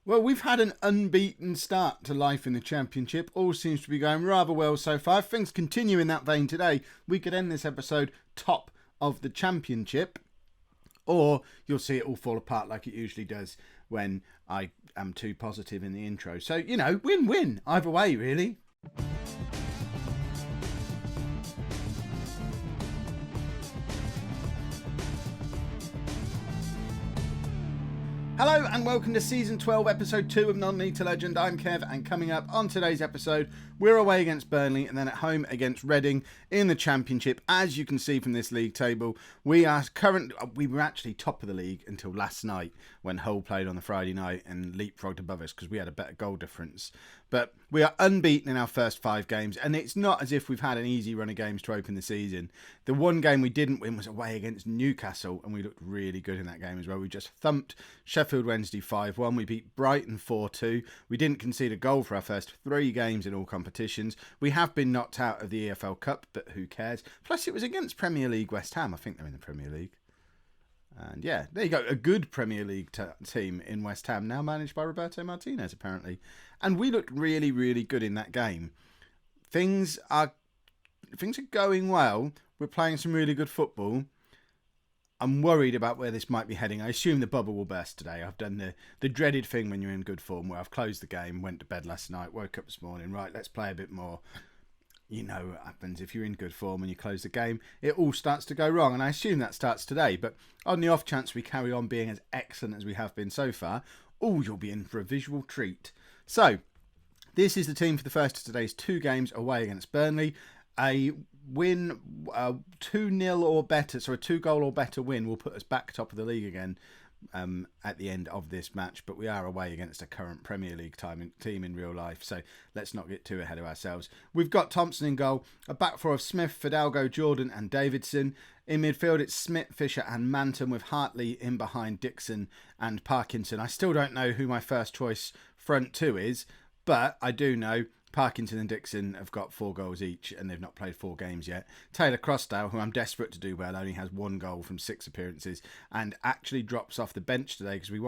Well, we've had an unbeaten start to life in the Championship. All seems to be going rather well so far. If things continue in that vein today, we could end this episode top of the Championship. Or you'll see it all fall apart like it usually does when I am too positive in the intro. So, win-win either way, really. Hello and welcome to Season 12, Episode 2 of Non-League to Legend. I'm Kev, and coming up on today's episode, we're away against Burnley and then at home against Reading in the Championship. As you can see from this league table, we were actually top of the league until last night when Hull played on the Friday night and leapfrogged above us because we had a better goal difference. But we are unbeaten in our first 5 games, and it's not as if we've had an easy run of games to open the season. The one game we didn't win was away against Newcastle, and we looked really good in that game as well. We just thumped Sheffield Wednesday 5-1. We beat Brighton 4-2. We didn't concede a goal for our first 3 games in all competitions. We have been knocked out of the EFL Cup, but who cares? Plus, it was against Premier League West Ham. I think they're in the Premier League. And yeah, there you go. A good Premier League team in West Ham, now managed by Roberto Martinez, apparently. And we looked really, really good in that game. Things are going well. We're playing some really good football. I'm worried about where this might be heading. I assume the bubble will burst today. I've done the dreaded thing when you're in good form, where I've closed the game, went to bed last night, woke up this morning, right, let's play a bit more. You know what happens if you're in good form and you close the game, it all starts to go wrong. And I assume that starts today. But on the off chance we carry on being as excellent as we have been so far, you'll be in for a visual treat. So, this is the team for the first of today's 2 games away against Burnley. A win, 2-0 or better, so a 2-goal or better win will put us back top of the league again at the end of this match. But we are away against a current Premier League team in real life, so let's not get too ahead of ourselves. We've got Thompson in goal, a back four of Smith, Fidalgo, Jordan and Davidson. In midfield, it's Smith, Fisher and Manton, with Hartley in behind Dixon and Parkinson. I still don't know who my first choice front 2 is, but I do know Parkinson and Dixon have got 4 goals each and they've not played 4 games yet. Taylor Crossdale, who I'm desperate to do well, only has 1 goal from 6 appearances and actually drops off the bench today because I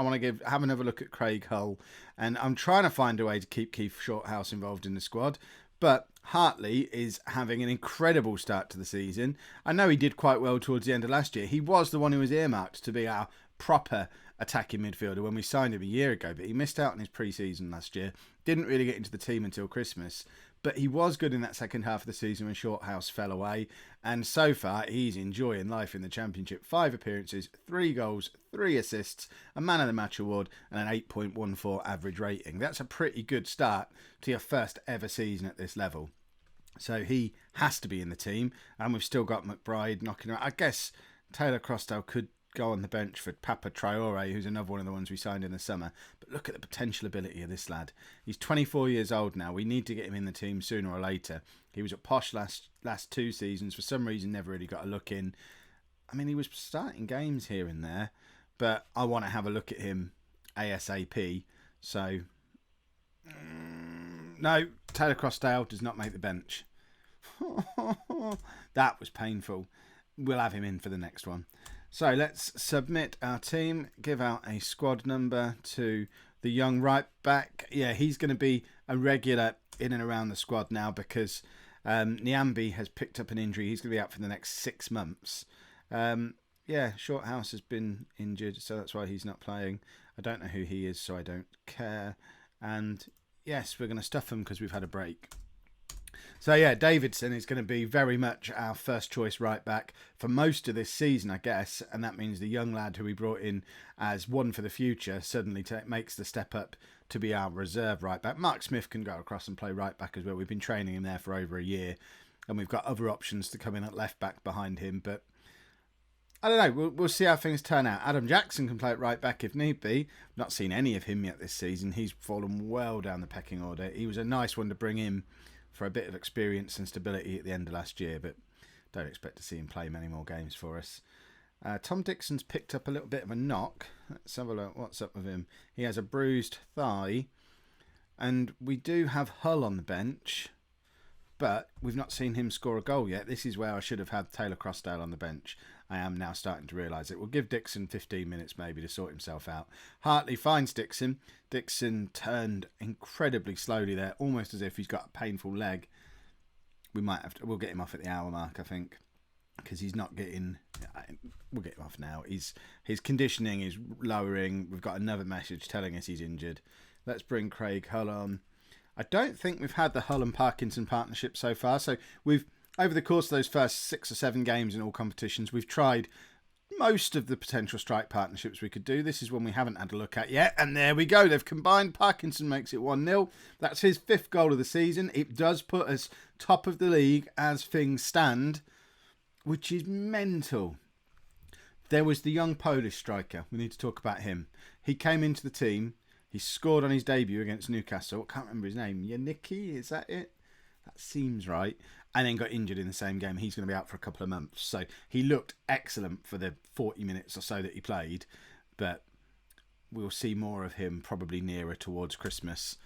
want to have another look at Craig Hull, and I'm trying to find a way to keep Keith Shorthouse involved in the squad. But Hartley is having an incredible start to the season. I know he did quite well towards the end of last year. He was the one who was earmarked to be our proper attacking midfielder when we signed him a year ago, but he missed out on his pre-season last year. Didn't really get into the team until Christmas, but he was good in that second half of the season when Shorthouse fell away, and so far he's enjoying life in the Championship. 5 appearances, 3 goals, 3 assists, a Man of the Match award and an 8.14 average rating. That's a pretty good start to your first ever season at this level. So he has to be in the team, and we've still got McBride knocking around. I guess Taylor Crossdale could go on the bench for Papa Traore, who's another one of the ones we signed in the summer. But look at the potential ability of this lad. He's 24 years old now. We need to get him in the team sooner or later. He was at Posh last 2 seasons. For some reason, never really got a look in. I mean, he was starting games here and there, but I want to have a look at him ASAP. So, no, Taylor Crossdale does not make the bench. That was painful. We'll have him in for the next one. So let's submit our team, give out a squad number to the young right back. Yeah, he's going to be a regular in and around the squad now because Nyambi has picked up an injury. He's going to be out for the next 6 months. Yeah, Shorthouse has been injured, so that's why he's not playing. I don't know who he is, so I don't care. And yes, we're going to stuff him because we've had a break. So yeah, Davidson is going to be very much our first choice right back for most of this season, I guess. And that means the young lad who we brought in as one for the future suddenly makes the step up to be our reserve right back. Mark Smith can go across and play right back as well. We've been training him there for over a year, and we've got other options to come in at left back behind him. But I don't know. We'll see how things turn out. Adam Jackson can play at right back if need be. Not seen any of him yet this season. He's fallen well down the pecking order. He was a nice one to bring in for a bit of experience and stability at the end of last year, but don't expect to see him play many more games for us. Tom Dixon's picked up a little bit of a knock. Let's have a look. What's up with him? He has a bruised thigh, and we do have Hull on the bench, but we've not seen him score a goal yet. This is where I should have had Taylor Crossdale on the bench. I am now starting to realise it. We'll give Dixon 15 minutes maybe to sort himself out. Hartley finds Dixon. Dixon turned incredibly slowly there, almost as if he's got a painful leg. We'll get him off at the hour mark, I think, because he's not getting... We'll get him off now. His conditioning is lowering. We've got another message telling us he's injured. Let's bring Craig Hull on. I don't think we've had the Hull and Parkinson partnership so far. So we've, over the course of those first 6 or 7 games in all competitions, we've tried most of the potential strike partnerships we could do. This is one we haven't had a look at yet. And there we go. They've combined. Parkinson makes it 1-0. That's his 5th goal of the season. It does put us top of the league as things stand, which is mental. There was the young Polish striker. We need to talk about him. He came into the team. He scored on his debut against Newcastle. I can't remember his name. Yannicki, is that it? That seems right. And then got injured in the same game. He's going to be out for a couple of months. So he looked excellent for the 40 minutes or so that he played. But we'll see more of him probably nearer towards Christmas.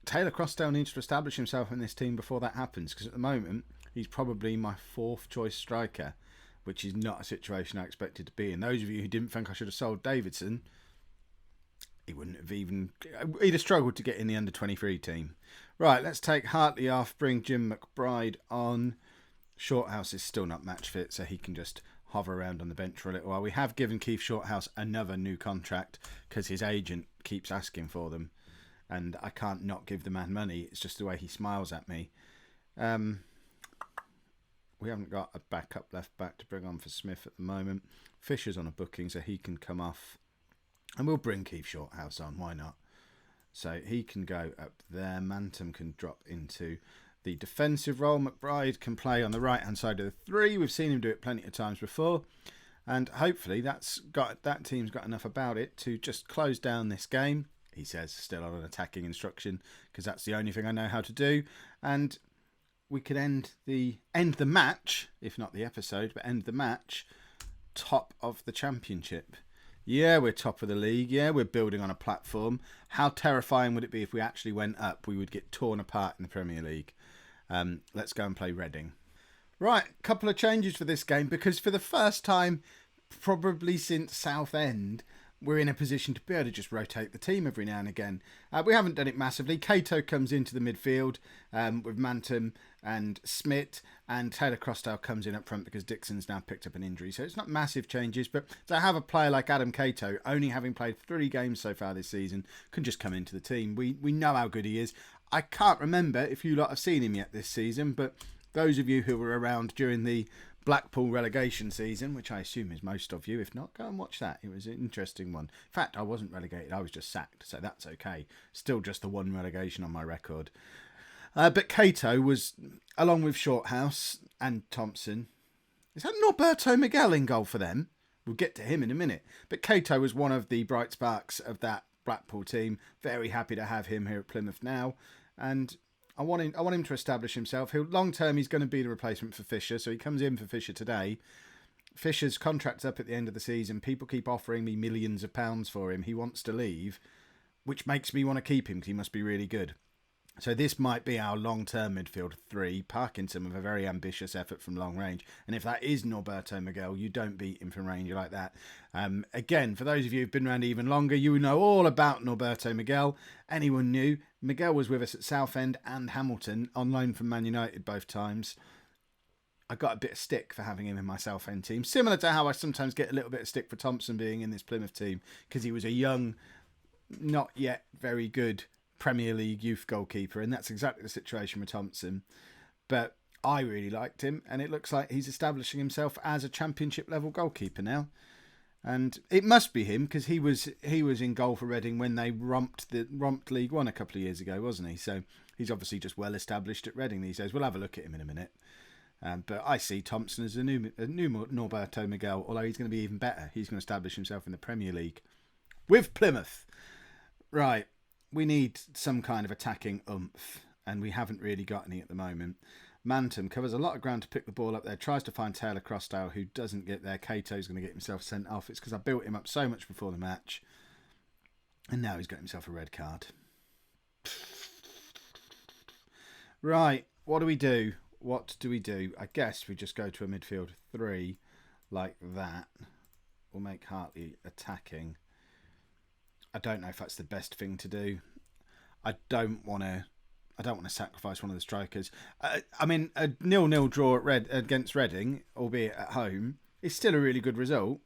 Taylor Crossdale needs to establish himself in this team before that happens. Because at the moment, he's probably my 4th choice striker, which is not a situation I expected to be in. Those of you who didn't think I should have sold Davidson... he'd have struggled to get in the under-23 team. Right, let's take Hartley off, bring Jim McBride on. Shorthouse is still not match fit, so he can just hover around on the bench for a little while. We have given Keith Shorthouse another new contract because his agent keeps asking for them, and I can't not give the man money. It's just the way he smiles at me. We haven't got a backup left back to bring on for Smith at the moment. Fisher's on a booking, so he can come off. And we'll bring Keith Shorthouse on, why not? So he can go up there. Mantum can drop into the defensive role. McBride can play on the right-hand side of the 3. We've seen him do it plenty of times before. And hopefully that team's got enough about it to just close down this game. He says, still on an attacking instruction, because that's the only thing I know how to do. And we could end the match, if not the episode, but end the match top of the championship. Yeah, we're top of the league. Yeah, we're building on a platform. How terrifying would it be if we actually went up? We would get torn apart in the Premier League. Let's go and play Reading. Right, couple of changes for this game, because for the first time, probably since Southend, we're in a position to be able to just rotate the team every now and again. We haven't done it massively. Cato comes into the midfield with Mantum and Smith, and Taylor Crossdale comes in up front because Dixon's now picked up an injury. So it's not massive changes, but to have a player like Adam Cato, only having played 3 games so far this season, can just come into the team. We know how good he is. I can't remember if you lot have seen him yet this season, but those of you who were around during the Blackpool relegation season, which I assume is most of you. If not, go and watch that. It was an interesting one. In fact, I wasn't relegated. I was just sacked, so that's okay. Still just the 1 relegation on my record. But Cato was, along with Shorthouse and Thompson. Is that Norberto Miguel in goal for them? We'll get to him in a minute. But Cato was one of the bright sparks of that Blackpool team. Very happy to have him here at Plymouth now. And I want him to establish himself. Long term, he's going to be the replacement for Fisher, so he comes in for Fisher today. Fisher's contract's up at the end of the season. People keep offering me millions of pounds for him. He wants to leave, which makes me want to keep him because he must be really good. So this might be our long-term midfield 3. Parkinson with a very ambitious effort from long range. And if that is Norberto Miguel, you don't beat him from range like that. Again, for those of you who've been around even longer, you know all about Norberto Miguel. Anyone new? Miguel was with us at Southend and Hamilton, on loan from Man United both times. I got a bit of stick for having him in my Southend team. Similar to how I sometimes get a little bit of stick for Thompson being in this Plymouth team, because he was a young, not yet very good Premier League youth goalkeeper, and that's exactly the situation with Thompson. But I really liked him, and it looks like he's establishing himself as a championship level goalkeeper now. And it must be him, because he was in goal for Reading when they romped League One a couple of years ago, wasn't he? So he's obviously just well established at Reading these days. We'll have a look at him in a minute. But I see Thompson as a new Norberto Miguel, although he's going to be even better. He's going to establish himself in the Premier League with Plymouth. Right. We need some kind of attacking oomph, and we haven't really got any at the moment. Mantum covers a lot of ground to pick the ball up there, tries to find Taylor Crossdale, who doesn't get there. Cato's going to get himself sent off. It's because I built him up so much before the match, and now he's got himself a red card. Right, what do we do? I guess we just go to a midfield 3, like that. We'll make Hadley attacking. I don't know if that's the best thing to do. I don't want to sacrifice one of the strikers. I mean, a 0-0 draw against Reading, albeit at home, is still a really good result.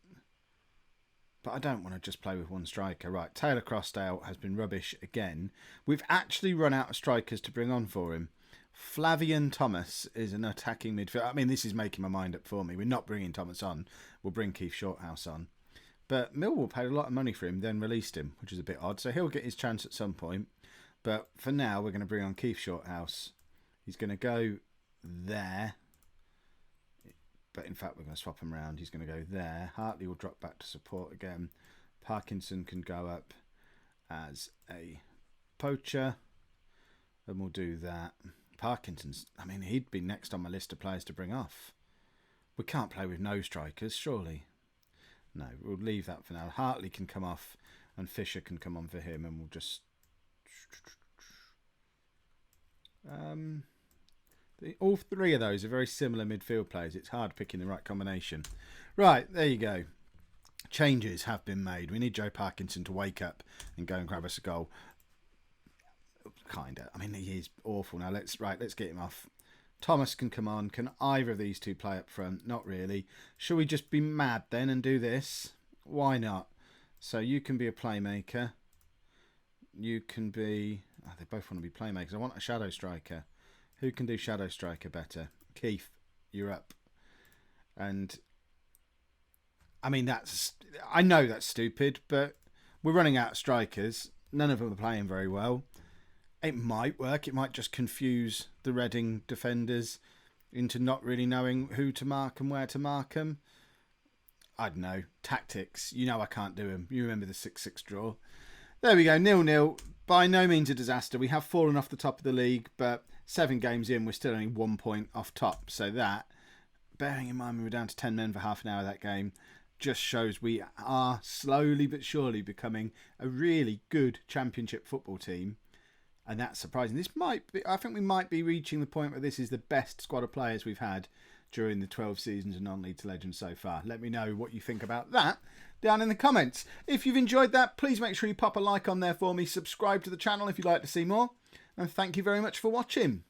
But I don't want to just play with one striker. Right, Taylor Crossdale has been rubbish again. We've actually run out of strikers to bring on for him. Flavian Thomas is an attacking midfielder. I mean, this is making my mind up for me. We're not bringing Thomas on. We'll bring Keith Shorthouse on. But Millwall paid a lot of money for him, then released him, which is a bit odd. So he'll get his chance at some point. But for now, we're going to bring on Keith Shorthouse. He's going to go there. But in fact, we're going to swap him around. He's going to go there. Hartley will drop back to support again. Parkinson can go up as a poacher. And we'll do that. Parkinson's, I mean, he'd be next on my list of players to bring off. We can't play with no strikers, surely. No, we'll leave that for now. Hartley can come off and Fisher can come on for him, and we'll just... all three of those are very similar midfield players. It's hard picking the right combination. Right, there you go. Changes have been made. We need Joe Parkinson to wake up and go and grab us a goal. Kinda. I mean, he is awful now. Let's get him off. Thomas can come on. Can either of these two play up front? Not really. Shall we just be mad then and do this? Why not? So you can be a playmaker. You can be... Oh, they both want to be playmakers. I want a shadow striker. Who can do shadow striker better? Keith, you're up. And I mean, I know that's stupid, but we're running out of strikers. None of them are playing very well. It might work. It might just confuse the Reading defenders into not really knowing who to mark and where to mark them. I don't know. Tactics. You know I can't do them. You remember the 6-6 draw. There we go. 0-0. By no means a disaster. We have fallen off the top of the league, but 7 games in, we're still only 1 point off top. So that, bearing in mind we were down to 10 men for half an hour of that game, just shows we are slowly but surely becoming a really good championship football team. And that's surprising. This might be, I think we might be reaching the point where this is the best squad of players we've had during the 12 seasons of Non-League to Legend so far. Let me know what you think about that down in the comments. If you've enjoyed that, please make sure you pop a like on there for me. Subscribe to the channel if you'd like to see more. And thank you very much for watching.